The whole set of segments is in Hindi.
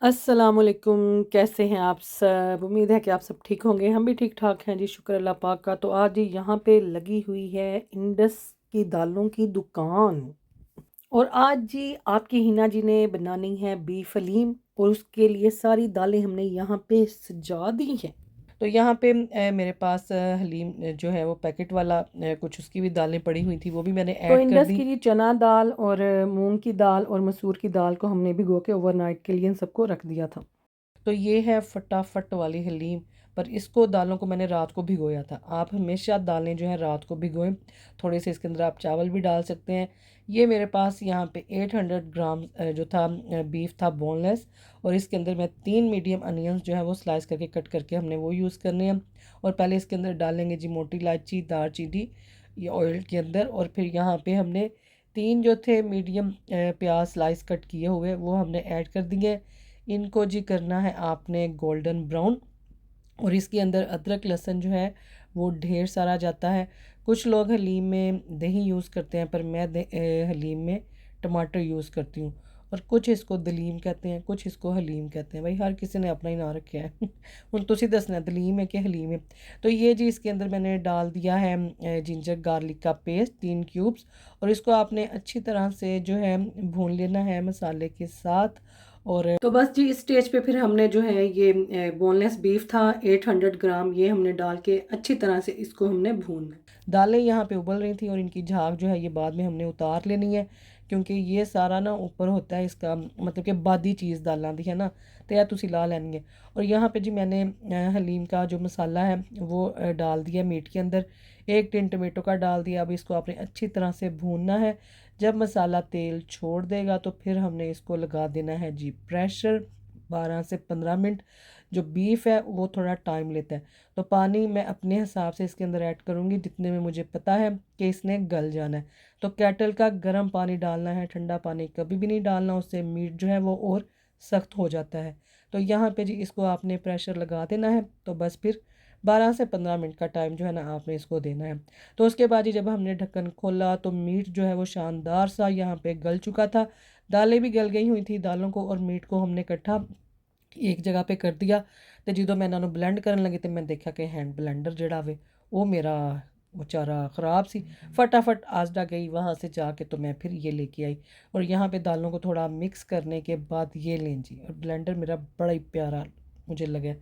अस्सलामुअलैकुम, कैसे हैं आप सब? उम्मीद है कि आप सब ठीक होंगे। हम भी ठीक ठाक हैं जी, शुक्र अल्लाह पाक का। तो आज जी यहाँ पे लगी हुई है इंडस की दालों की दुकान। और आज जी आपकी हिना जी ने बनानी है बीफ हलीम, और उसके लिए सारी दालें हमने यहाँ पे सजा दी हैं। तो यहाँ पे मेरे पास हलीम जो है वो पैकेट वाला कुछ उसकी भी दालें पड़ी हुई थी, वो भी मैंने तो ऐड कर इंडस दी। की जी चना दाल और मूंग की दाल और मसूर की दाल को हमने भिगो के ओवरनाइट के लिए इन सबको रख दिया था। तो ये है फटाफट वाली हलीम। पर इसको दालों को मैंने रात को भिगोया था। आप हमेशा दालें जो हैं रात को भिगोएं। थोड़े से इसके अंदर आप चावल भी डाल सकते हैं। ये मेरे पास यहाँ पे 800 ग्राम जो था बीफ था बोनलेस। और इसके अंदर मैं 3 मीडियम अनियंस जो है वो स्लाइस करके कट करके हमने वो यूज़ करने हैं। और पहले इसके अंदर डालेंगे जी मोटी इलायची, दालचीनी, ये ऑयल के अंदर। और फिर यहाँ पे हमने 3 जो थे मीडियम प्याज स्लाइस कट किए हुए वो हमने ऐड कर दिए। इनको जी करना है आपने गोल्डन ब्राउन। और इसके अंदर अदरक लहसुन जो है वो ढेर सारा जाता है। कुछ लोग हलीम में दही यूज़ करते हैं, पर मैं हलीम में टमाटर यूज़ करती हूँ। और कुछ इसको दलीम कहते हैं, कुछ इसको हलीम कहते हैं। भाई हर किसी ने अपना ही नाम रखा है। ਹੁਣ ਤੁਸੀਂ दसना दलीम है कि हलीम है। तो ये जी इसके अंदर मैंने डाल दिया है जिंजर गार्लिक का पेस्ट 3 क्यूब्स। और इसको आपने अच्छी तरह से जो है भून लेना है मसाले के साथ। और तो बस जी इस स्टेज पे फिर हमने जो है ये बोनलेस बीफ था 800 ग्राम, ये हमने डाल के अच्छी तरह से इसको हमने भूनना है। दालें यहाँ पे उबल रही थी और इनकी झाग जो है ये बाद में हमने उतार लेनी है, क्योंकि ये सारा ना ऊपर होता है इसका, मतलब कि बादी चीज़ दालों दी है ना, तो यह तुसी ला लैनी है। और यहाँ पे जी मैंने हलीम का जो मसाला है वो डाल दिया मीट के अंदर। 1 टिन टमाटो का डाल दिया। अब इसको आपने अच्छी तरह से भूनना है। जब मसाला तेल छोड़ देगा तो फिर हमने इसको लगा देना है जी प्रेशर 12 से 15 मिनट। जो बीफ है वो थोड़ा टाइम लेता है, तो पानी मैं अपने हिसाब से इसके अंदर ऐड करूँगी जितने में मुझे पता है कि इसने गल जाना है। तो केटल का गर्म पानी डालना है, ठंडा पानी कभी भी नहीं डालना, उससे मीट जो है वो और सख्त हो जाता है। तो यहाँ पे जी इसको आपने प्रेशर लगा देना है। तो बस फिर 12 से 15 मिनट का टाइम जो है ना आपने इसको देना है। तो उसके बाद ही जब हमने ढक्कन खोला तो मीट जो है वो शानदार सा यहाँ पे गल चुका था। दालें भी गल गई हुई थी। दालों को और मीट को हमने इकट्ठा एक जगह पे कर दिया। तो जो मैं इन्हों ब्लेंड करन लगी तो मैं देखा कि हैंड ब्लेंडर जड़ा वे वो मेरा बेचारा ख़राब सी। फटाफट आजड़ा गई वहाँ से जाके, तो मैं फिर ये लेके आई। और यहाँ पे दालों को थोड़ा मिक्स करने के बाद ये लें जी। और ब्लेंडर मेरा बड़ा ही प्यारा मुझे लगा,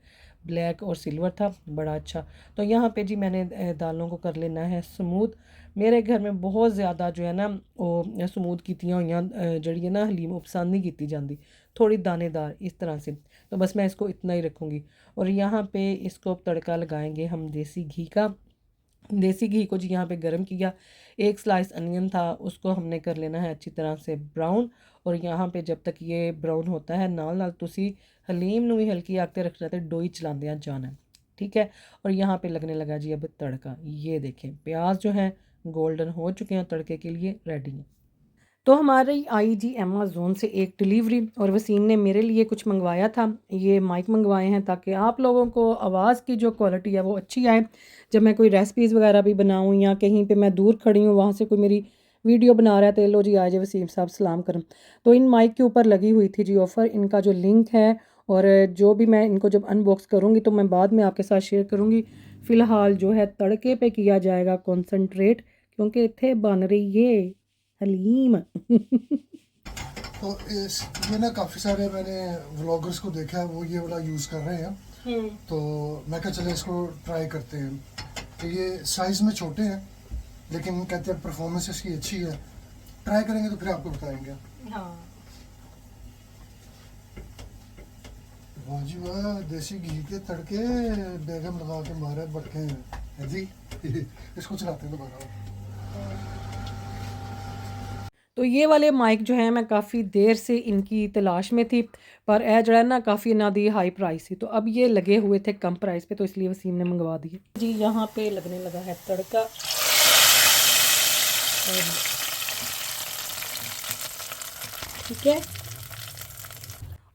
ब्लैक और सिल्वर था, बड़ा अच्छा। तो यहाँ पे जी मैंने दालों को कर लेना है स्मूथ। मेरे घर में बहुत ज़्यादा जो है ना वो स्मूथ कीतियां हुई जड़ी है ना हलीम वो पसंद नहीं की जाती, थोड़ी दानेदार इस तरह से। तो बस मैं इसको इतना ही रखूँगी। और यहाँ पे इसको तड़का लगाएंगे हम देसी घी का। देसी घी को जी यहाँ पे गर्म किया। एक स्लाइस अनियन था उसको हमने कर लेना है अच्छी तरह से ब्राउन। और यहाँ पे जब तक ये ब्राउन होता है नाल नाल तुसी हलीम नू भी हल्की आग ते रखना ते डोई चलाते जाना है। ठीक है। और यहाँ पे लगने लगा जी अब तड़का। ये देखें प्याज जो है गोल्डन हो चुके हैं, तड़के के लिए रेडी हैं। तो हमारी आई जी अमेज़न से एक डिलीवरी, और वसीम ने मेरे लिए कुछ मंगवाया था। ये माइक मंगवाए हैं ताकि आप लोगों को आवाज़ की जो क्वालिटी है वो अच्छी आए। जब मैं कोई रेसिपीज़ वगैरह भी बनाऊँ या कहीं पे मैं दूर खड़ी हूँ वहाँ से कोई मेरी वीडियो बना रहा है तो लो जी आए जी वसीम साहब सलाम करम। तो इन माइक के ऊपर लगी हुई थी जी ऑफ़र। इनका जो लिंक है और जो भी मैं इनको जब अनबॉक्स करूँगी तो मैं बाद में आपके साथ शेयर करूँगी। फ़िलहाल जो है तड़के पे किया जाएगा कॉन्सनट्रेट, क्योंकि इत्थे बन रही है हलीम। तो इस ये ना काफ़ी सारे मैंने व्लॉगर्स को देखा है वो ये वाला यूज़ कर रहे हैं। तो मैं क्या चले इसको ट्राई करते हैं। तो ये साइज़ में छोटे हैं लेकिन कहते हैं परफॉर्मेंस इसकी अच्छी है। ट्राई करेंगे तो फिर आपको बताएंगे। हाँ। वाह जी वाह, देसी घी के तड़के बेगम लगा के मारे बटके हैं है जी। इसको चलाते हैं दोबारा। तो ये वाले माइक जो है मैं काफ़ी देर से इनकी तलाश में थी, पर ए जड़ा ना काफ़ी इन्हों दी हाई प्राइस थी, तो अब ये लगे हुए थे कम प्राइस पे, तो इसलिए वसीम ने मंगवा दिए जी। यहाँ पे लगने लगा है तड़का। ठीक है।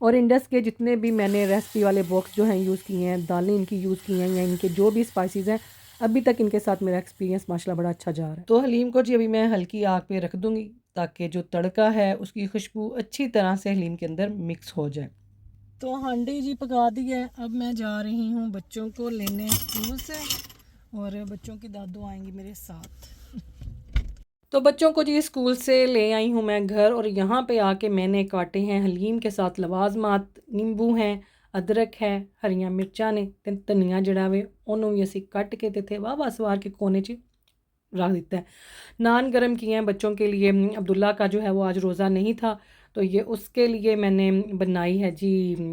और इंडस के जितने भी मैंने रेसिपी वाले बॉक्स जो हैं यूज़ किए हैं, दालें इनकी यूज़ की हैं या इनके जो भी स्पाइसेस हैं, अभी तक इनके साथ मेरा एक्सपीरियंस माशाल्लाह बड़ा अच्छा जा रहा है। तो हलीम को जी अभी मैं हल्की आग पे रख दूँगी ताकि जो तड़का है उसकी खुशबू अच्छी तरह से हलीम के अंदर मिक्स हो जाए। तो हांडी जी पका दी है। अब मैं जा रही हूँ बच्चों को लेने स्कूल से और बच्चों की दादू आएंगी मेरे साथ। तो बच्चों को जी स्कूल से ले आई हूँ मैं घर और यहाँ पे आके मैंने काटे हैं हलीम के साथ लवाजमात, नींबू हैं, अदरक है, हरियां मिर्चा ने ते धनिया जड़ा वे ਉਹਨੂੰ भी असी कट के ते वाह सवार के कोने च रख देता है। नान गरम किए हैं बच्चों के लिए। अब्दुल्ला का जो है वो आज रोज़ा नहीं था तो ये उसके लिए मैंने बनाई है जी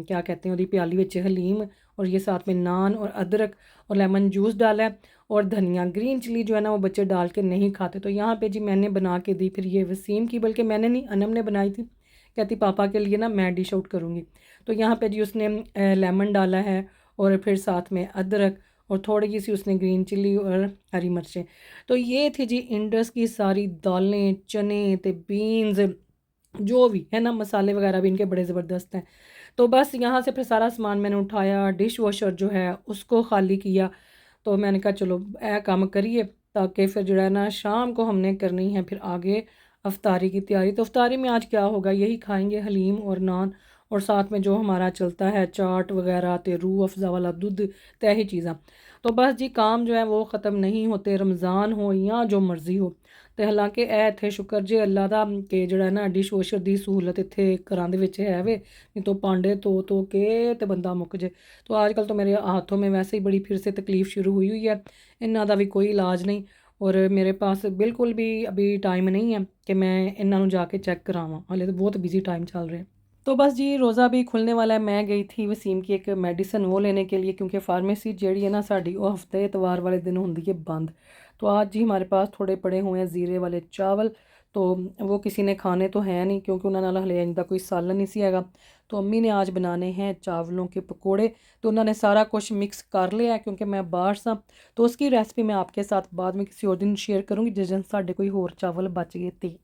क्या कहते हैं, उसकी प्याली विच हलीम और ये साथ में नान और अदरक और लेमन जूस डाला है और धनिया। ग्रीन चिली जो है ना वो बच्चे डाल के नहीं खाते तो यहाँ पे जी मैंने बना के दी। फिर ये वसीम की, बल्कि मैंने नहीं, अनम ने बनाई थी। कहती पापा के लिए ना मैं डिश आउट करूँगी। तो यहाँ पे जी उसने लेमन डाला है और फिर साथ में अदरक और थोड़ी सी उसने ग्रीन चिली और हरी मिर्चें। तो ये थी जी इंडस की सारी दालें, चने ते बीन्स, जो भी है ना, मसाले वगैरह भी इनके बड़े ज़बरदस्त हैं। तो बस यहाँ से फिर सारा सामान मैंने उठाया, डिश वॉशर जो है उसको खाली किया। तो मैंने कहा चलो ए काम करिए ताकि फिर जो है ना शाम को हमने करनी है फिर आगे अफ्तारी की तैयारी। तो अफ्तारी में आज क्या होगा, यही खाएंगे हलीम और नान और साथ में जो हमारा चलता है चाट वगैरह ते रूह अफ़ज़ा वाला दूध ते ही चीज़ां। तो बस जी काम जो है वो ख़त्म नहीं होते, रमज़ान हो या जो मर्ज़ी हो। तो हालांकि ए इत्थे शुक्र जे अल्लाह दा कि जेड़ा ना डिश वॉशर दी सहूलत इत्थे घरां दे विच है वे, नहीं तो भांडे धो के ते बंदा मुक जे। तो आजकल तो मेरे हाथों में वैसे ही बड़ी फिर से तकलीफ़ शुरू हुई है, इन्हां दा भी कोई इलाज नहीं और मेरे पास बिल्कुल भी अभी टाइम नहीं है कि मैं इन्हां नूं जाके चेक करावां। हाले तो बहुत बिजी टाइम चल रहा है। तो बस जी रोज़ा भी खुलने वाला है। मैं गई थी वसीम की एक मेडिसिन वो लेने के लिए क्योंकि फार्मेसी जेड़ी है ना साड़ी वो हफ्ते इतवार वाले दिन होंदी है बंद। तो आज जी हमारे पास थोड़े पड़े हुए हैं ज़ीरे वाले चावल, तो वो किसी ने खाने तो है नहीं क्योंकि उन्होंने हले इंदा कोई सालन नहीं सी हैगा। तो अम्मी ने आज बनाने हैं चावलों के पकोड़े। तो उन्होंने सारा कुछ मिक्स कर लिया है क्योंकि मैं बाहर सा। तो उसकी रेसिपी मैं आपके साथ बाद में किसी और दिन शेयर करूँगी जिस दिन साढ़े कोई होर चावल बच गए थे।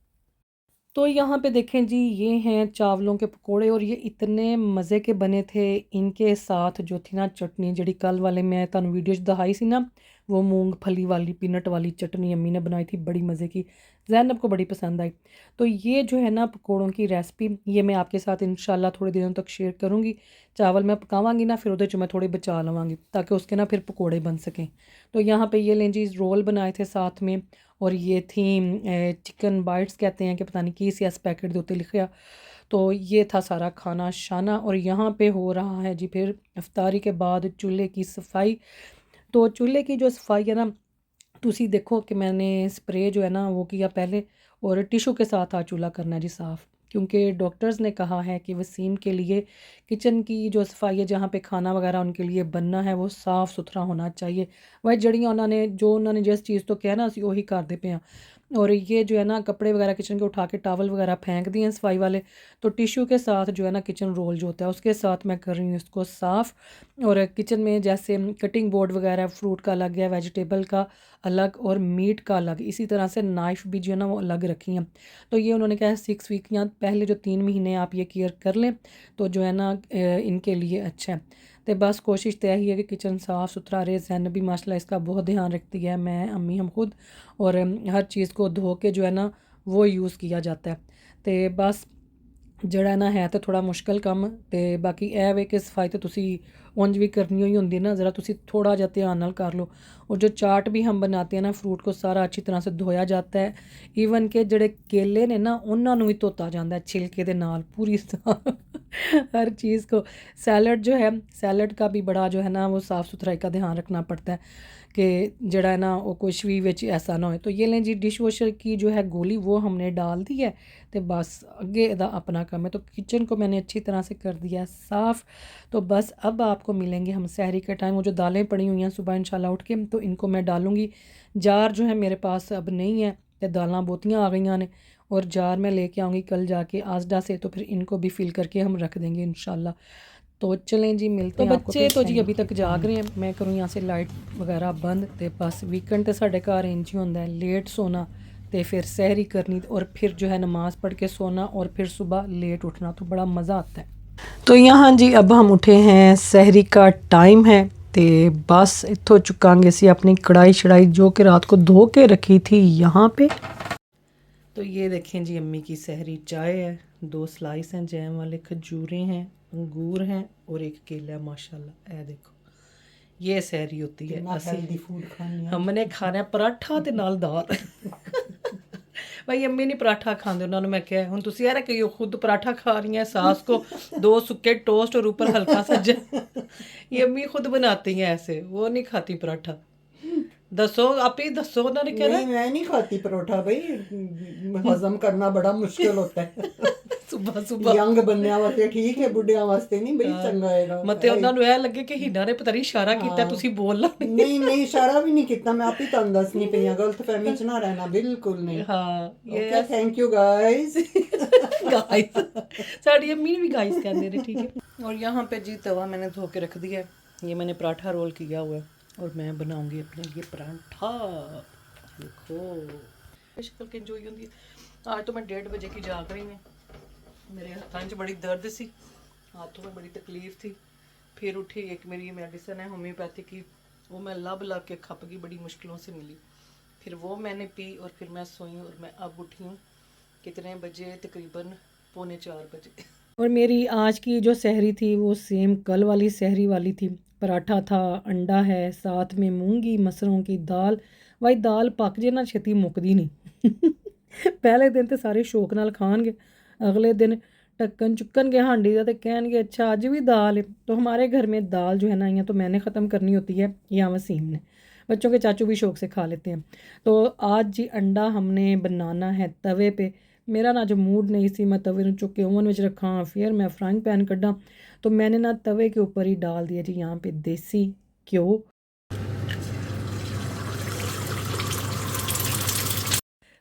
तो यहाँ पे देखें जी ये हैं चावलों के पकोड़े और ये इतने मज़े के बने थे। इनके साथ जो थी ना चटनी, जड़ी कल वाले मैं तुहानू वीडियो दिखाई सी ना, वो मूंगफली वाली पीनट वाली चटनी अम्मी ने बनाई थी, बड़ी मज़े की, जैनब को बड़ी पसंद आई। तो ये जो है ना पकोड़ों की रेसिपी ये मैं आपके साथ इंशाल्लाह थोड़े दिनों तक शेयर करूँगी। चावल मैं पकावांगी ना फिर उहदे च मैं थोड़े बचा लवांगी ताकि उसके ना फिर पकोड़े बन सकें। तो यहाँ पे ये लें जी रोल बनाए थे साथ में और ये थी चिकन बाइट्स कहते हैं कि पता नहीं की सी पैकेट के उत्ते लिखा। तो ये था सारा खाना शाना और यहाँ पे हो रहा है जी फिर इफ्तारी के बाद चूल्हे की सफाई। तो चूल्हे की जो सफाई है ना, तुसी देखो कि मैंने स्प्रे जो है ना वो किया पहले और टिशू के साथ आ चूल्हा करना है जी साफ़, क्योंकि डॉक्टर्स ने कहा है कि वसीम के लिए किचन की जो सफाई है जहाँ पे खाना वगैरह उनके लिए बनना है वो साफ़ सुथरा होना चाहिए। वह जड़ियाँ उन्होंने जिस चीज़ तो किया ना असी वही करते पे हैं। और ये जो है ना कपड़े वगैरह किचन के उठा के टावल वगैरह फेंक दिए हैं सफाई वाले। तो टिशू के साथ जो है ना किचन रोल जो होता है उसके साथ मैं कर रही हूँ इसको साफ़। और किचन में जैसे कटिंग बोर्ड वगैरह फ्रूट का अलग है, वेजिटेबल का अलग और मीट का अलग, इसी तरह से नाइफ़ भी जो है ना वो अलग रखी हैं। तो ये उन्होंने कहा है 6 वीक या पहले जो 3 महीने आप ये केयर कर लें तो जो है ना इनके लिए अच्छा है। तो बस कोशिश तो यही है कि किचन साफ़ सुथरा रहे। जैन भी माशाल्लाह इसका बहुत ध्यान रखती है, मैं अम्मी हम खुद, और हर चीज़ को धो के जो है ना वो यूज़ किया जाता है। तो बस जड़ा ना है तो थोड़ा मुश्किल कम, तो बाकी ए वे कि सफाई तो तुसी उंज भी करनी ही होंदी ना, ज़रा तुसी थोड़ा जिहा ध्यान नाल कर लो। और जो चाट भी हम बनाते हैं ना फ्रूट को सारा अच्छी तरह से धोया जाता है। ईवन के जड़े केले ने ना उन्होंने भी धोता जाता है छिलके दे नाल पूरी हर चीज़ को। सैलड जो है, सैलड का भी बड़ा जो है ना वो साफ़ सुथराई का ध्यान रखना पड़ता है कि जड़ा है ना वो कुछ भी विच ऐसा ना हो। तो ये लें जी डिश वॉशर की जो है गोली वो हमने डाल दी है। तो बस अगे इहदा अपना काम है। तो किचन को मैंने अच्छी तरह से कर दिया साफ़। तो बस अब आपको मिलेंगे हम सहरी के टाइम। वो जो दालें पड़ी हुई हैं सुबह इंशाल्लाह उठ के तो इनको मैं डालूँगी। जार जो है मेरे पास अब नहीं है, तो दालां बहुतियाँ आ गई ने और जार मैं लेके आऊँगी कल जाके आजडा से, तो फिर इनको भी फिल करके हम रख देंगे इंशाल्लाह। तो चलें जी मिलते हैं। तो बच्चे तो जी अभी तक जाग रहे हैं, मैं करूँ यहाँ से लाइट वगैरह बंद। तो बस वीकेंड तो साढ़े घर इंज ही होंदा है, लेट सोना तो फिर सहरी करनी और फिर जो है नमाज़ पढ़ के सोना और फिर सुबह लेट उठना, तो बड़ा मज़ा आता है। तो यहाँ जी अब हम उठे हैं, सहरी का टाइम है। तो बस इत्थों चुकांगे सी अपनी कढ़ाई शढ़ाई जो कि रात को धो के रखी थी यहाँ पे। तो ये देखें जी अम्मी की सहरी चाय है, 2 स्लाइस हैं जैम वाले, खजूरें हैं, अंगूर हैं और एक केला है माशाल्लाह। ए देखो ये सहरी होती है। हेल्दी फूड खाने हमने खाना पराठा ते नाल दाल। भाई अम्मी नहीं पराठा खाते, उन्होंने मैं क्या हूँ तुम यार कि खुद पराठा खा रही हैं, सास को 2 सुक्के टोस्ट और ऊपर हल्का सा ये अम्मी खुद बनाती हैं ऐसे, वो नहीं खाती पराठा। दसो आप ही दसो उन्होंने क्या नहीं मैं नहीं खाती परोठा भाई, हजम करना बड़ा मुश्किल होता है। सुबह सुबह यंग बनने वास्ते ठीक है, बुढ़िया वास्ते नहीं बड़ी चंगा है। मते उन्होंने ऐ लगे कि हीना ने पता नहीं इशारा कीता तुसी बोलना नहीं नहीं इशारा भी नहीं किया, मैं आप ही तुम दसनी पई हां, गलतफहमी च ना रहना बिल्कुल नहीं। हाँ okay thank you guys. Guys sari अम्मी ने भी गाइस कहते हैं, ठीक है। और यहाँ पे जी तवा मैंने धो के रख दिया है, ये मैंने पराठा रोल किया हुआ है और मैं बनाऊंगी अपने लिए पराठा। देखो शक्ल के जो होती है। आज तो मैं 1:30 बजे की जाग रही हूँ, मेरे हाथों में बड़ी दर्द सी, हाथों में बड़ी तकलीफ थी। फिर उठी, एक मेरी मेडिसिन है होम्योपैथी की, वो मैं लब के खप गई, बड़ी मुश्किलों से मिली। फिर वो मैंने पी और फिर मैं सोई और मैं अब उठी हूँ कितने बजे, तकरीबन 3:45 बजे। और मेरी आज की जो सहरी थी वो सेम कल वाली सहरी वाली थी। पराठा था, अंडा है, साथ में मूंगी मसरों की दाल। भाई दाल पक जे ना छेती मुकदी नहीं। पहले दिन तो सारे शौक नाल खाणगे, अगले दिन ढक्कन चुक्कन के हांडी का तो कहणगे अच्छा अज भी दाल है। तो हमारे घर में दाल जो है ना, या तो मैंने ख़त्म करनी होती है या वसीम ने, बच्चों के चाचू भी शौक से खा लेते हैं। तो आज जी अंडा हमने बनाना है तवे पे। मेरा ना जो मूड नहीं सी, मैं तवे चुक के ओवन में रखा, फिर मैं फ्राइंग पैन कड्ढा, तो मैंने ना तवे के ऊपर ही डाल दिया जी यहाँ पे देसी घ्यो।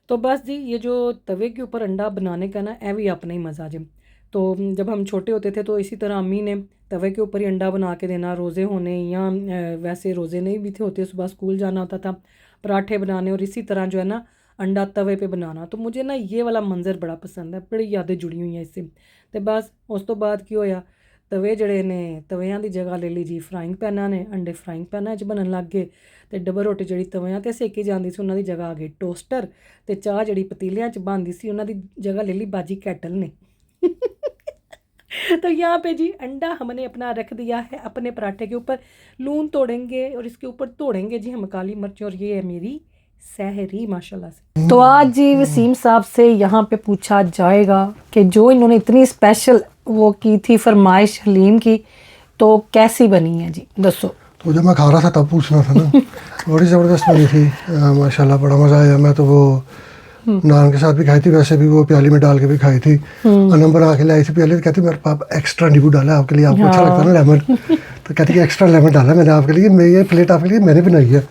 तो बस जी ये जो तवे के ऊपर अंडा बनाने का ना, ए भी अपना ही मज़ा जी। तो जब हम छोटे होते थे तो इसी तरह अम्मी ने तवे के ऊपर ही अंडा बना के देना, रोज़े होने या वैसे रोज़े नहीं भी थे होते, सुबह स्कूल जाना होता था, पराठे बनाने और इसी तरह जो है ना अंडा तवे पे बनाना। तो मुझे ना ये वाला मंज़र बड़ा पसंद है, बड़ी यादें जुड़ी हुई हैं इससे। तो बस उस तो बाद की होया, तवे जड़े ने तवियां की जगह ले ली जी फ्राइंग पैनां ने, अंडे फ्राइंग पैनां च बनन लग गए। तो डबल रोटी जी तवियां ते सेकी जाती सी उन्होंने जगह आ गई टोस्टर, तो चाह जी पतीलियां च बनती सी उन्होंने जगह ले ली बाजी कैटल ने। तो यहाँ पे जी अंडा हमने अपना रख दिया है अपने पराठे के ऊपर, लून तोड़ेंगे और इसके ऊपर तोड़ेंगे जी हम काली मिर्च, और ये है मेरी सहरी माशाल्लाह से। तो आज जी वसीम साहब से यहाँ पे पूछा जाएगा कि जो इन्होंने इतनी स्पेशल वो की थी फरमाइश हलीम की, तो कैसी बनी है जी, दसो। तो जब मैं खा रहा था तब पूछना था ना। बड़ी ज़बरदस्त बनी थी माशाल्लाह, बड़ा मज़ा आया। मैं तो वो नान के साथ भी खाई थी, वैसे भी वो प्याली में डाल के भी खाई थी। अनम बना के लाई थी प्याली, तो कहती मेरे पाप एक्स्ट्रा नींबू डाला है आपके लिए, आपको अच्छा लगता है ना लेमन, तो कहती कि एक्स्ट्रा लेमन डाला मैंने आपके लिए, मैं ये प्लेट आपके लिए मैंने बनाई है।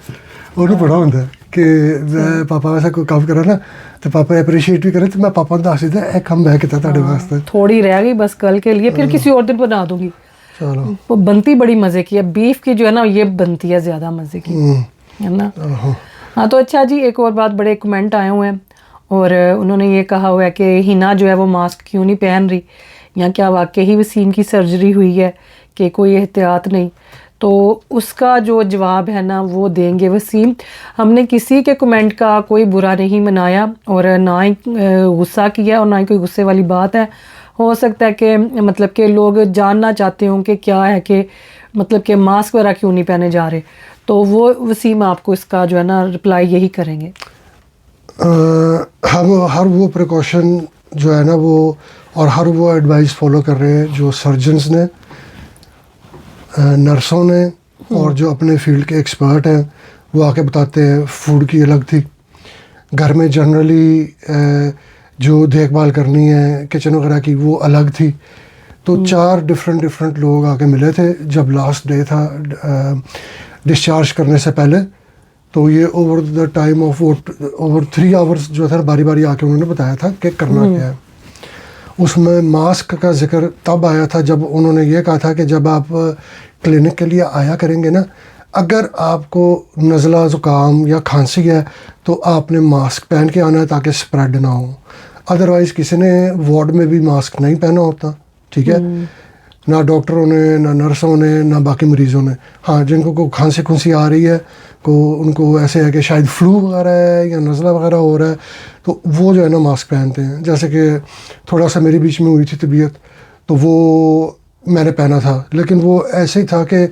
और भी बड़ा होता है कि पापा वैसा कोई काम करा ना तो पापा अप्रीशिएट भी करे, तो मैं पापा दस दिता एक हम बह किया ਤੁਹਾਡੇ वास्ते। थोड़ी रह गई बस कल के लिए, फिर किसी और दिन बना दूंगी। चलो वो बनती बड़ी मज़े की है, बीफ की जो है ना ये बनती है ज़्यादा मज़े की, है ना। हाँ तो अच्छा जी, एक और बात, बड़े कमेंट आए हुए हैं और उन्होंने ये कहा हुआ है कि हिना जो है वो मास्क क्यों नहीं पहन रही, या क्या वाकई ही वसीम की सर्जरी हुई है कि कोई एहतियात नहीं। तो उसका जो जवाब है ना वो देंगे वसीम। हमने किसी के कमेंट का कोई बुरा नहीं मनाया और ना ही गुस्सा किया और ना ही कोई गुस्से वाली बात है। हो सकता है कि मतलब कि लोग जानना चाहते हों कि क्या है कि मतलब कि मास्क वगैरह क्यों नहीं पहने जा रहे, तो वो वसीम आपको इसका जो है ना रिप्लाई यही करेंगे। हम हर वो प्रिकॉशन जो है ना वो और हर वो एडवाइस फॉलो कर रहे हैं जो सर्जन्स ने, नर्सों ने और जो अपने फील्ड के एक्सपर्ट हैं वो आके बताते हैं। फूड की अलग थी, घर में जनरली जो देखभाल करनी है किचन वगैरह की वो अलग थी। तो 4 डिफरेंट लोग आके मिले थे जब लास्ट डे था डिस्चार्ज करने से पहले। तो ये over the time of over 3 hours जो था बारी बारी आके उन्होंने बताया था कि करना क्या है। उसमें मास्क का जिक्र तब आया था जब उन्होंने ये कहा था कि जब आप क्लिनिक के लिए आया करेंगे ना, अगर आपको नज़ला ज़ुकाम या खांसी है तो आपने मास्क पहन के आना है ताकि स्प्रेड ना हो। अदरवाइज़ किसी ने वार्ड में भी मास्क नहीं पहना होता, ठीक है, ना डॉक्टरों ने, ना नर्सों ने, ना बाकी मरीज़ों ने। हाँ, जिनको को खांसी खुंसी आ रही है, को उनको ऐसे है कि शायद फ्लू वगैरह है या नज़ला वगैरह हो रहा है, तो वो जो है ना मास्क पहनते हैं। जैसे कि थोड़ा सा मेरी बीच में हुई थी तबीयत, तो वो मैंने पहना था, लेकिन वो ऐसे ही था कि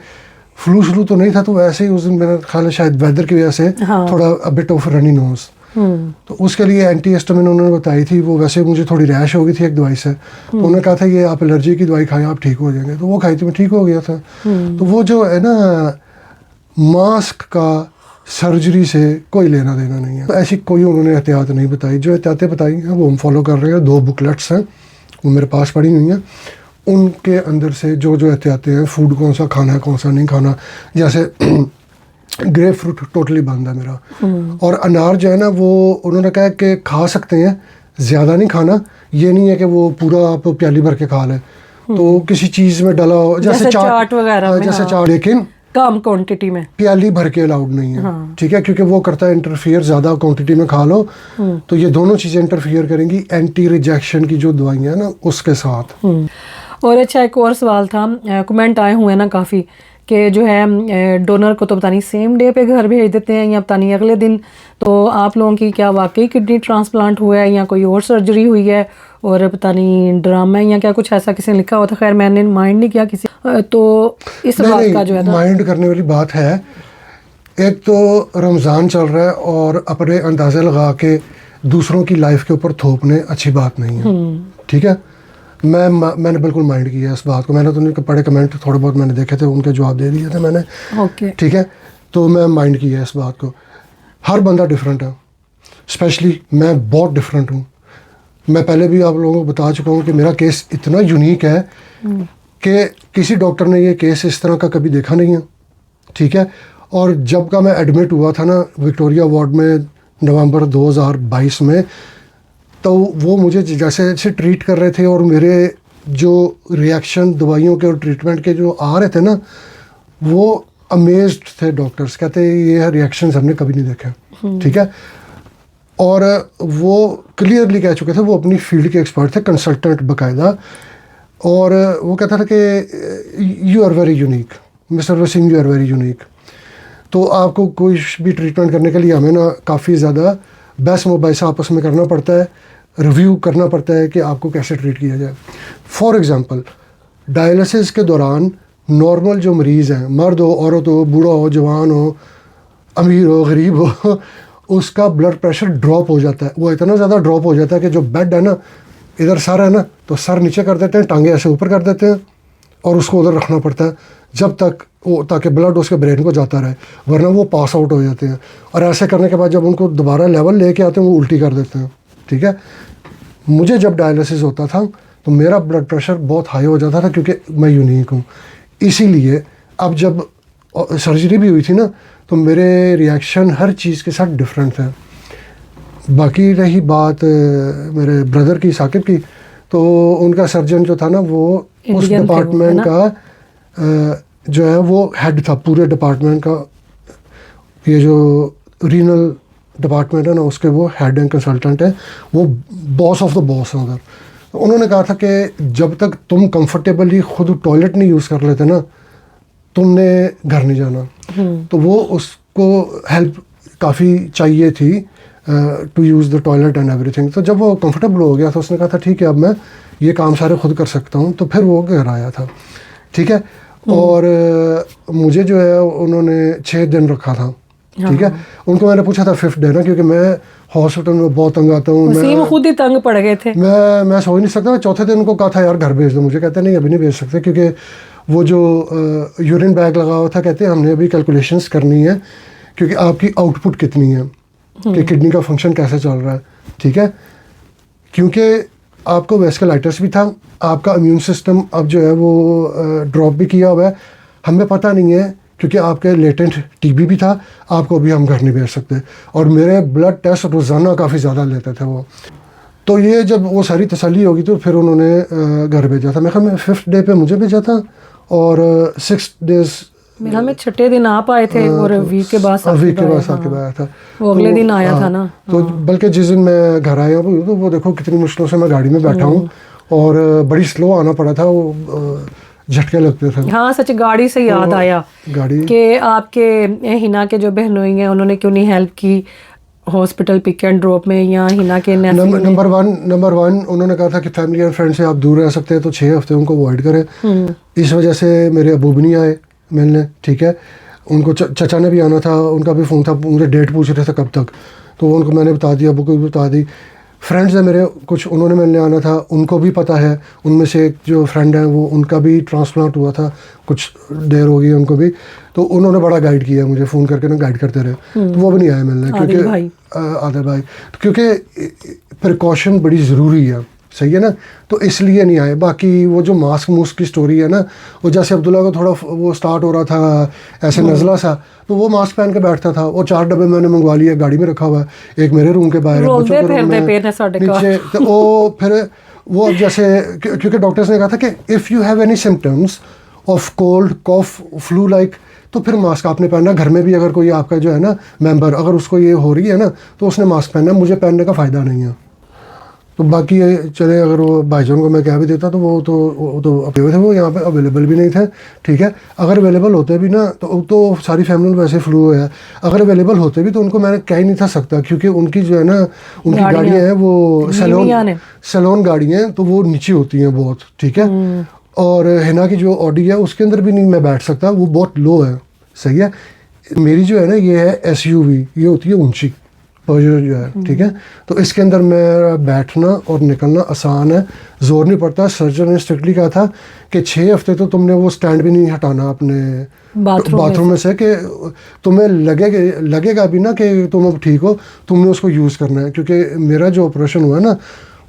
फ्लू तो नहीं था, तो वैसे ही उस दिन मेरा ख्याल है शायद वेदर की वजह से थोड़ा बिट ऑफ रनी नोज, तो उसके लिए एंटी हिस्टामिन उन्होंने बताई थी। वो वैसे मुझे थोड़ी रैश हो गई थी एक दवाई से, तो उन्होंने कहा था ये आप एलर्जी की दवाई खाएं, आप ठीक हो जाएंगे। तो वो खाई थी, मैं ठीक हो गया था। तो वो जो है ना, मास्क का सर्जरी से कोई लेना देना नहीं है। ऐसी कोई उन्होंने एहतियात नहीं बताई। जो एहतियातें बताई हैं वो हम फॉलो कर रहे हैं। 2 बुकलेट्स हैं, वो मेरे पास पड़ी हुई हैं। उनके अंदर से जो जो एहतियातें हैं, फूड कौन सा खाना है कौन सा नहीं खाना, जैसे ग्रेप फ्रूट टोटली बंद है मेरा। और अनार जो है ना, वो उन्होंने कहा कि खा सकते हैं, ज़्यादा नहीं खाना। ये नहीं है कि वो पूरा आप प्याली भर के खा लें, तो किसी चीज़ में डाला हो, जैसे चाट वगैरह, जैसे चाट, लेकिन कम क्वांटिटी में, प्याली भर के अलाउड नहीं है। ठीक है, क्योंकि वो करता है इंटरफियर, ज़्यादा क्वांटिटी में खा लो तो ये दोनों चीज़ें इंटरफियर करेंगी एंटी रिजेक्शन की जो दवाइयाँ हैं ना उसके साथ। और अच्छा, एक और सवाल था, कमेंट आए हुए हैं ना काफ़ी, कि जो है डोनर को तो पता नहीं सेम डे पे घर भेज देते हैं या पता नहीं अगले दिन। तो आप लोगों की क्या वाकई किडनी ट्रांसप्लांट हुआ है या कोई और सर्जरी हुई है, और पता नहीं ड्रामा है या क्या, कुछ ऐसा किसी ने लिखा हुआ था। खैर मैंने माइंड नहीं किया किसी, तो इस बात का जो है ना, माइंड करने वाली बात है। एक तो रमज़ान चल रहा है और अपने अंदाज़े लगा के दूसरों की लाइफ के ऊपर थोपने अच्छी बात नहीं है। ठीक है, मैंने बिल्कुल माइंड किया इस बात को। मैंने तो उनके पढ़े कमेंट थोड़े बहुत मैंने देखे थे, उनके जवाब दे दिए थे मैंने। ओके, ठीक है, तो मैं माइंड किया इस बात को। हर बंदा डिफरेंट है, स्पेशली मैं बहुत डिफरेंट हूँ। मैं पहले भी आप लोगों को बता चुका हूँ कि मेरा केस इतना यूनिक है कि किसी डॉक्टर ने ये केस इस तरह का कभी देखा नहीं है। ठीक है, और जब का मैं एडमिट हुआ था ना विक्टोरिया वार्ड में नवंबर 2022 में, तो वो मुझे जैसे जैसे ट्रीट कर रहे थे और मेरे जो रिएक्शन दवाइयों के और ट्रीटमेंट के जो आ रहे थे ना, वो अमेज्ड थे डॉक्टर्स। कहते ये रिएक्शंस हमने कभी नहीं देखे। ठीक है, और वो क्लियरली कह चुके थे, वो अपनी फील्ड के एक्सपर्ट थे, कंसल्टेंट बाकायदा। और वो कहता था कि you are very unique mister Wasim, you are very unique. तो आपको कोई भी ट्रीटमेंट करने के लिए हमें ना काफ़ी ज़्यादा बहस मुबाहिसा आपस में करना पड़ता है, रिव्यू करना पड़ता है कि आपको कैसे ट्रीट किया जाए। फॉर एग्ज़ाम्पल, डायलिसिस के दौरान नॉर्मल जो मरीज़ हैं, मर्द हो, औरत हो, बूढ़ा हो, जवान हो, अमीर हो, गरीब हो, उसका ब्लड प्रेशर ड्रॉप हो जाता है। वो इतना ज़्यादा ड्रॉप हो जाता है कि जो बेड है ना, इधर सर है ना, तो सर नीचे कर देते हैं, टांगे ऐसे ऊपर कर देते हैं और उसको उधर रखना पड़ता है जब तक वो, ताकि ब्लड उसके ब्रेन को जाता रहे, वरना वो पास आउट हो जाते हैं। और ऐसे करने के बाद जब उनको दोबारा लेवल लेके आते हैं वो उल्टी कर देते हैं। ठीक है, मुझे जब डायलिसिस होता था तो मेरा ब्लड प्रेशर बहुत हाई हो जाता था, क्योंकि मैं यूनिक हूँ। इसीलिए अब जब सर्जरी भी हुई थी ना, तो मेरे रिएक्शन हर चीज़ के साथ डिफरेंट थे। बाकी रही बात मेरे ब्रदर की, साकिब की, तो उनका सर्जन जो था ना, वो उस डिपार्टमेंट का जो है वो हेड था, पूरे डिपार्टमेंट का। ये जो रीनल डिपार्टमेंट है ना, उसके वो हेड एंड कंसल्टेंट है, वो बॉस ऑफ द बॉस है उधर। तो उन्होंने कहा था कि जब तक तुम कंफर्टेबली खुद टॉयलेट नहीं यूज़ कर लेते ना, तुमने घर नहीं जाना। तो वो उसको हेल्प काफ़ी चाहिए थी to use the toilet and everything. तो जब वो कंफर्टेबल हो गया तो उसने कहा था ठीक है, अब मैं ये काम सारे खुद कर सकता हूँ। तो फिर वो घर आया था। ठीक है, और मुझे जो है उन्होंने 6 दिन रखा था। ठीक है, उनको मैंने पूछा था 5th डे ना, क्योंकि मैं हॉस्पिटल में बहुत तंग आता हूँ। मैं खुद ही तंग पड़ गए थे। मैं सो ही नहीं सकता। मैं 4थे दिन उनको कहा था यार घर भेज दो मुझे। कहते नहीं अभी नहीं भेज सकते, क्योंकि वो जो यूरिन बैग लगा हुआ था, कहते हैं हमने अभी कैलकुलेशंस करनी है क्योंकि आपकी आउटपुट कितनी है, कि किडनी का फंक्शन कैसे चल रहा है। ठीक है, क्योंकि आपको वेस्कुलाइटिस भी था, आपका इम्यून सिस्टम अब जो है वो ड्रॉप भी किया हुआ है। हमें पता नहीं है क्योंकि आपके लेटेंट टीबी भी था, आपको भी हम घर नहीं भेज सकते। और मेरे ब्लड टेस्ट रोज़ाना काफ़ी ज़्यादा लेते थे वो। तो ये जब वो सारी तसल्ली होगी तो फिर उन्होंने घर भेजा था। मैं 5th डे पे मुझे भेजा था और 6 डेज़ मेरा में 6ठे दिन आप आए थे और वीक के बाद साकिब आया था। वो अगले दिन आया था ना। तो बल्कि जिस दिन मैं घर आया हूँ तो वो देखो कितनी मुश्किलों से मैं गाड़ी में बैठा हूँ और बड़ी स्लो आना पड़ा था, वो झटके लगते थे। हाँ सच, गाड़ी से याद आया गाड़ी कि आपके हिना के जो बहनोई हैं उन्होंने क्यों नहीं हेल्प की। हॉस्पिटल पिक एंड ड्रॉप में या हिना के नर्सिंग में? नंबर वन उन्होंने कहा था कि फैमिली एंड फ्रेंड से आप दूर रह सकते हैं तो 6 हफ्ते उनको अवॉइड करें। इस वजह से मेरे अबू भी नहीं आए मिलने, ठीक है। उनको चचा ने भी आना था, उनका भी फ़ोन था, मुझे डेट पूछ रहे थे कब तक, तो उनको मैंने बता दिया, अबू को भी बता दी। फ्रेंड्स हैं मेरे कुछ, उन्होंने मिलने आना था, उनको भी पता है। उनमें से एक जो फ्रेंड है वो उनका भी ट्रांसप्लांट हुआ था, कुछ देर हो गई उनको भी, तो उन्होंने बड़ा गाइड किया मुझे, फ़ोन करके ना गाइड करते रहे, तो वो भी नहीं आए मिलने क्योंकि आदिल भाई, क्योंकि प्रिकॉशन बड़ी ज़रूरी है, सही है ना, तो इसलिए नहीं आए। बाकी वो जो मास्क मूस्क की स्टोरी है ना, वो जैसे अब्दुल्ला को थोड़ा वो स्टार्ट हो रहा था ऐसे नज़ला सा, तो वो मास्क पहन के बैठता था। वो 4 डब्बे मैंने मंगवा लिए, गाड़ी में रखा हुआ है, एक मेरे रूम के बाहर है, बच्चों के रूम में नीचे। तो वो फिर वो अब जैसे क्योंकि डॉक्टर्स ने कहा था कि if you have any symptoms of cold cough flu like, तो फिर मास्क आपने पहनना। घर में भी अगर कोई आपका जो है ना मेंबर, अगर उसको ये हो रही है ना, तो उसने मास्क पहनना, मुझे पहनने का फ़ायदा नहीं है। तो बाकी चले, अगर वो भाईजान को मैं कह भी देता तो वो तो अपने थे, वो यहाँ पे अवेलेबल भी नहीं थे, ठीक है। अगर अवेलेबल होते भी ना तो सारी फैमिली में वैसे फ्लू है, अगर अवेलेबल होते भी तो उनको मैंने कह ही नहीं था सकता, क्योंकि उनकी जो है ना, उनकी गाड़ियाँ हैं वो सैलोन गाड़ियाँ हैं, तो वो नीचे होती हैं बहुत, ठीक है। और हिना की जो ऑडी है उसके अंदर भी नहीं मैं बैठ सकता, वो बहुत लो है, सही है। मेरी जो है ना ये है SUV, ये होती है ऊंची पोजर जो है, ठीक है। तो इसके अंदर मेरा बैठना और निकलना आसान है, जोर नहीं पड़ता। सर्जन ने स्ट्रिक्टली कहा था कि 6 हफ्ते तो तुमने वो स्टैंड भी नहीं हटाना अपने बाथरूम में से, कि तुम्हें लगेगा भी ना कि तुम अब ठीक हो, तुमने उसको यूज़ करना है। क्योंकि मेरा जो ऑपरेशन हुआ है ना,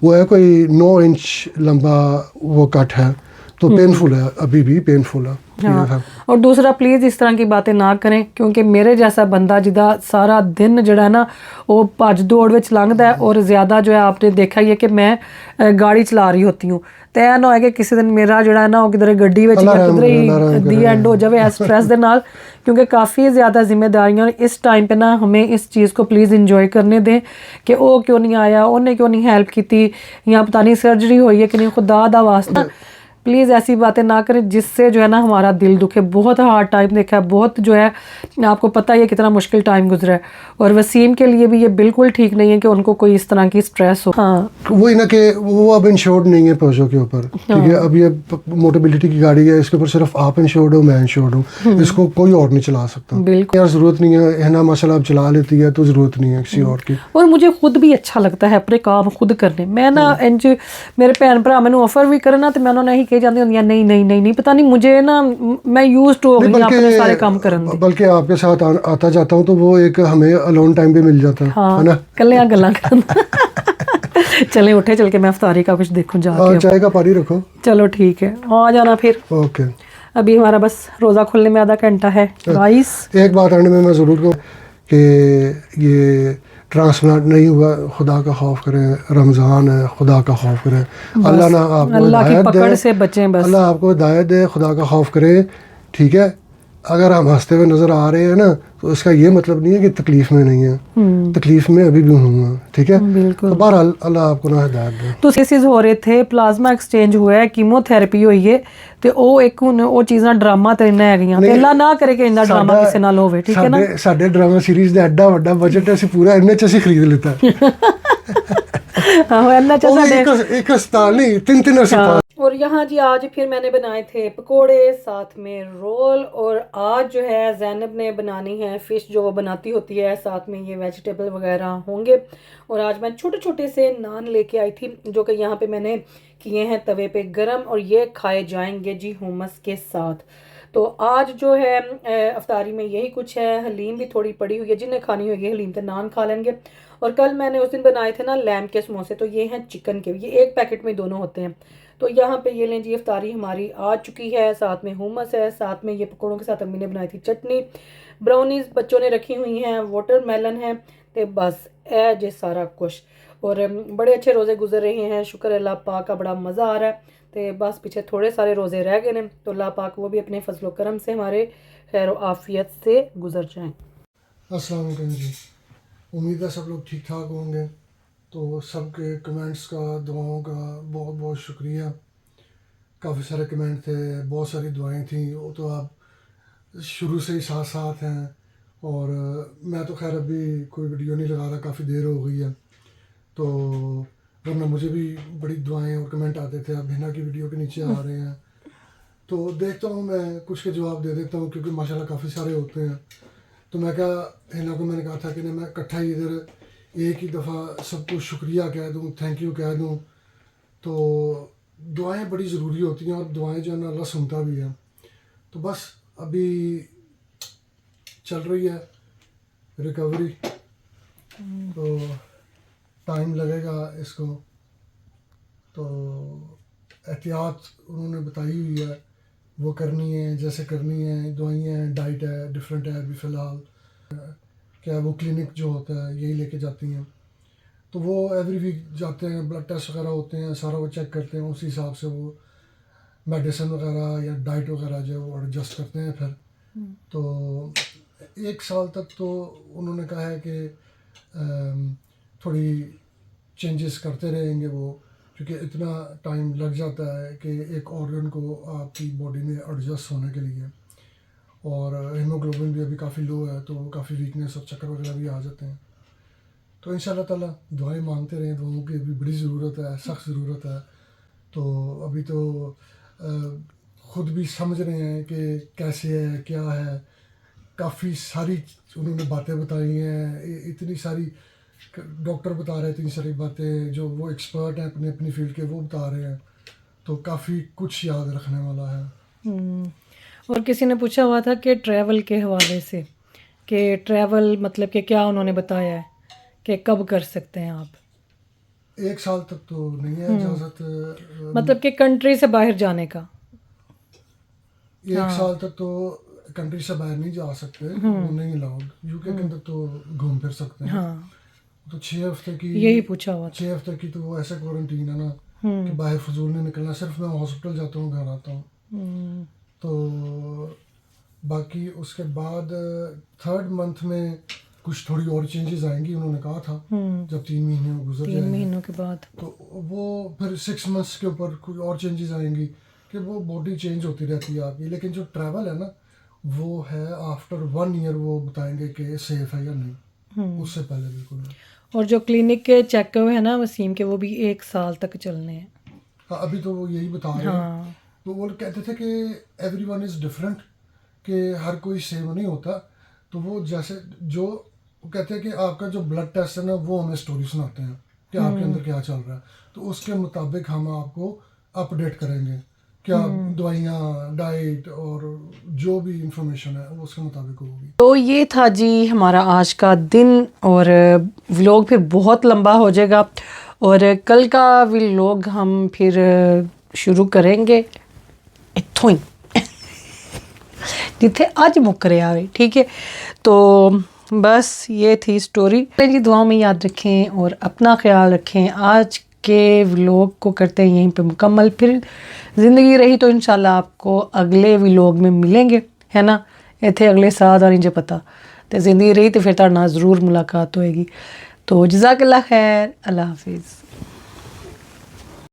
वो है कोई 9 इंच लंबा वो कट है, तो पेनफुल है, अभी भी पेनफुल है। हाँ। और दूसरा प्लीज़ इस तरह की बातें ना करें, क्योंकि मेरे जैसा बंदा जिदा सारा दिन जड़ा है ना वो भज दौड़ विच लंघदा है, और ज़्यादा जो है आपने देखा ही है कि मैं गाड़ी चला रही होती हूँ, तो यह ना हो कि किसी दिन मेरा जड़ा है ना वो किधर गड्डी विच या किधर ही दी एंड हो जाए स्ट्रेस दे नाल, क्योंकि काफ़ी ज़्यादा जिम्मेदारियां इस टाइम पे ना हमें इस चीज़ को प्लीज़ इंजॉय करने दें कि वो क्यों नहीं आया, उन्हें क्यों नहीं हेल्प की, या पता नहीं सर्जरी हुई है कि नहीं, खुदा दा वास्ता प्लीज़ ऐसी बातें ना करें जिससे जो है ना हमारा दिल दुखे। बहुत हार्ड टाइम देखा है, बहुत जो है आपको पता ही है कितना मुश्किल टाइम गुजरा है, और वसीम के लिए भी ये बिल्कुल ठीक नहीं है कि उनको कोई इस तरह की स्ट्रेस हो। हाँ, वही ना कि वो अब इंश्योर्ड नहीं है पैसों के ऊपर, ठीक है। अब ये मोटेबिलिटी की गाड़ी है, इसके ऊपर सिर्फ आप इंश्योर्ड हो, मैं इंश्योर्ड हूँ, इसको कोई और नहीं चला सकता। बिल्कुल यार ज़रूरत नहीं है ना, माशाल्लाह अब चला लेती है, तो ज़रूरत नहीं है किसी और की। और मुझे खुद भी अच्छा लगता है अपने काम खुद करने। मैं ना इंज मेरे भैन भरा मैंने ऑफर भी करना, तो मैं उन्होंने ही कही जाती हूँ नहीं नहीं नहीं नहीं, पता नहीं मुझे ना, मैं यूज्ड हो गई अपने सारे काम करने। बल्कि आपके साथ आता जाता हूँ तो वो एक हमें अलोन टाइम भी मिल जाता है, हाँ, है ना, कलियां गल्लां करना। चले उठे, चल के मैं अफ्तारी का कुछ देखूं जाके। चाय का पानी रखो। चलो ठीक है, आ जाना फिर। ओके, अभी हमारा बस रोज़ा खुलने में आधा घंटा है गाइस। एक बात एंड में मैं ज़रूर कहूँ कि ये ट्रांसप्लांट नहीं हुआ, खुदा का खौफ करें, रमज़ान है, खुदा का खौफ करें, अल्लाह ना आपको अल्लाह की हिदायत पकड़ दे, से बचें बस। अल्लाह आपको हिदायत दे, खुदा का खौफ करें, ठीक है। अगर हम हंसते हुए नज़र आ रहे हैं ना, तो इसका ये मतलब नहीं है कि तकलीफ़ में नहीं है, तकलीफ़ में अभी भी हूँ, ठीक है। बिल्कुल। तो बहरहाल अल्लाह आपको ना हिदायत दे। तो केसेस हो रहे थे, प्लाज्मा एक्सचेंज हुआ है, कीमोथेरेपी हुई है, ਤੇ ਉਹ ਇੱਕ ਹੁਣ ਉਹ ਚੀਜ਼ਾਂ ਡਰਾਮਾ ਤੇ ਇੰਨਾ ਹੈਗੀਆਂ, ਤੇ ਅੱਲਾ ਨਾ ਕਰੇ ਕਿ ਇੰਨਾ ਡਰਾਮਾ ਕਿਸੇ ਨਾਲ ਹੋਵੇ, ਠੀਕ ਹੈ ਨਾ। ਸਾਡੇ ਡਰਾਮਾ ਸੀਰੀਜ਼ ਦਾ ਐਡਾ ਵੱਡਾ ਬਜਟ ਅਸੀਂ ਪੂਰਾ ਇੰਨੇ ਚ ਅਸੀਂ ਖਰੀਦ ਲਿੱਤਾ। हाँ, ਇੰਨਾ ਚ ਸਾਡੇ एक अस्पताल नहीं, 3 अस्पताल। और यहाँ जी आज फिर मैंने बनाए थे पकोड़े, साथ में रोल, और आज जो है जैनब ने बनानी है फ़िश जो वो बनाती होती है, साथ में ये वेजिटेबल वगैरह होंगे। और आज मैं छोटे छोटे से नान लेके आई थी जो कि यहाँ पे मैंने किए हैं तवे पे गरम, और ये खाए जाएंगे जी हुमस के साथ। तो आज जो है अफ्तारी में यही कुछ है। हलीम भी थोड़ी पड़ी हुई है, जिन्हें खानी होगी हलीम तो नान खा लेंगे। और कल मैंने उस दिन बनाए थे ना लैम्ब के समोसे, तो ये हैं चिकन के, ये एक पैकेट में दोनों होते हैं। तो यहाँ पे ये लें जी, अफ्तारी हमारी आ चुकी है, साथ में हुमस है, साथ में ये पकौड़ों के साथ अम्मी ने बनाई थी चटनी, ब्राउनीज बच्चों ने रखी हुई हैं, वाटरमेलन है, तो बस है जे सारा कुछ। और बड़े अच्छे रोज़े गुजर रहे हैं, शुक्र अल्लाह पाक का, बड़ा मज़ा आ रहा है। तो बस पीछे थोड़े सारे रोज़े रह गए हैं, तो अल्लाह पाक वो भी अपने फजलो करम से हमारे खैर आफियत से गुजर जाएँ। अस्सलाम वालेकुम जी, उम्मीद है सब लोग ठीक ठाक होंगे। तो सबके कमेंट्स का, दुआओं का बहुत बहुत शुक्रिया। काफ़ी सारे कमेंट थे, बहुत सारी दुआएं थी, वो तो आप शुरू से ही साथ साथ हैं, और मैं तो खैर अभी कोई वीडियो नहीं लगा रहा, काफ़ी देर हो गई है, तो वरना मुझे भी बड़ी दुआएं और कमेंट आते थे, अब हिना की वीडियो के नीचे आ रहे हैं, तो देखता हूँ मैं कुछ के जवाब दे देता हूँ, क्योंकि माशाल्लाह काफ़ी सारे होते हैं। तो मैं क्या, हिना को मैंने कहा था कि ना मैं इकट्ठा ही इधर एक ही दफ़ा सबको शुक्रिया कह दूँ, थैंक यू कह दूँ। तो दुआएं बड़ी ज़रूरी होती हैं, और दुआएं जो है ना अल्लाह सुनता भी है। तो बस अभी चल रही है रिकवरी, तो टाइम लगेगा इसको, तो एहतियात उन्होंने बताई हुई है, वो करनी है जैसे करनी है, दवाइयाँ हैं, डाइट है, डिफरेंट है अभी फ़िलहाल। क्या वो क्लिनिक जो होता है यही लेके जाती हैं, तो वो एवरी वीक जाते हैं, ब्लड टेस्ट वगैरह होते हैं, सारा वो चेक करते हैं, उसी हिसाब से वो मेडिसिन वगैरह या डाइट वगैरह जो है वो एडजस्ट करते हैं फिर। तो 1 साल तक तो उन्होंने कहा है कि थोड़ी चेंजेस करते रहेंगे वो, क्योंकि इतना टाइम लग जाता है कि एक ऑर्गन को आपकी बॉडी में एडजस्ट होने के लिए, और हीमोग्लोबिन भी अभी काफ़ी लो है, तो काफ़ी वीकनेस और चक्कर वगैरह भी आ जाते हैं। तो इंशाल्लाह ताला दुआएं मांगते रहें, दुआओं की अभी बड़ी ज़रूरत है, सख्त ज़रूरत है। तो अभी तो ख़ुद भी समझ रहे हैं कि कैसे है क्या है, काफ़ी सारी उन्होंने बातें बताई हैं, इतनी सारी डॉक्टर बता रहे हैं, इतनी सारी बातें जो वो एक्सपर्ट हैं अपनी अपनी फील्ड के, वो बता रहे हैं, तो काफ़ी कुछ याद रखने वाला है। और किसी ने पूछा हुआ था कि ट्रैवल के हवाले से, कि ट्रैवल मतलब कि क्या उन्होंने बताया है कि कब कर सकते हैं आप? 1 साल तक तो नहीं है इजाज़त, मतलब कि कंट्री से बाहर जाने का। 1 साल तक तो कंट्री से बाहर नहीं जा सकते, वो नहीं अलाउड। यूके के अंदर तो घूम फिर सकते हैं। हाँ, तो 6 हफ्ते की, यही पूछा हुआ था। 6 हफ्ते की तो वो ऐसा क्वारंटीन है ना कि बाहर फजूल नहीं निकलना, सिर्फ मैं हॉस्पिटल जाता हूँ, घर आता हूँ। तो बाकी उसके बाद 3rd मंथ में कुछ थोड़ी और चेंजेस आएंगी, उन्होंने कहा था, जब 3 महीने गुजर 3 जाएंगे, महीनों के बाद। तो वो फिर 6 मंथ्स के ऊपर कुछ और चेंजेस आएंगी, कि वो बॉडी चेंज होती रहती है आपकी। लेकिन जो ट्रैवल है ना, वो है आफ्टर 1 ईयर, वो बताएंगे कि सेफ है या नहीं, उससे पहले बिल्कुल नहीं। और जो क्लिनिक के चेकअप है ना वसीम के, वो भी 1 साल तक चलने हैं। हाँ, अभी तो वो यही बता रहे हैं। हाँ, तो वो कहते थे कि एवरीवन इज़ डिफरेंट, कि हर कोई सेम नहीं होता। तो वो जैसे जो वो कहते हैं कि आपका जो ब्लड टेस्ट है ना, वो हमें स्टोरी सुनाते हैं कि आपके अंदर क्या चल रहा है, तो उसके मुताबिक हम आपको अपडेट करेंगे, क्या दवाइयाँ, डाइट और जो भी इंफॉर्मेशन है वो उसके मुताबिक होगी। तो ये था जी हमारा आज का दिन, और व्लॉग फिर बहुत लंबा हो जाएगा, और कल का व्लॉग हम फिर शुरू करेंगे इत्थों ही जिथे अज मुक रहा है। ठीक है, तो बस ये थी स्टोरी जी। दुआओं में याद रखें और अपना ख्याल रखें। आज के व्लॉग को करते हैं यहीं पे मुकम्मल, फिर ज़िंदगी रही तो इंशाल्लाह आपको अगले व्लॉग में मिलेंगे, है ना। इतने अगले साल का नहीं पता, तो ज़िंदगी रही तो फिर तुहाडे नाल ज़रूर मुलाकात होएगी। तो जज़ाकल्लाह खैर, अल्लाह हाफिज़।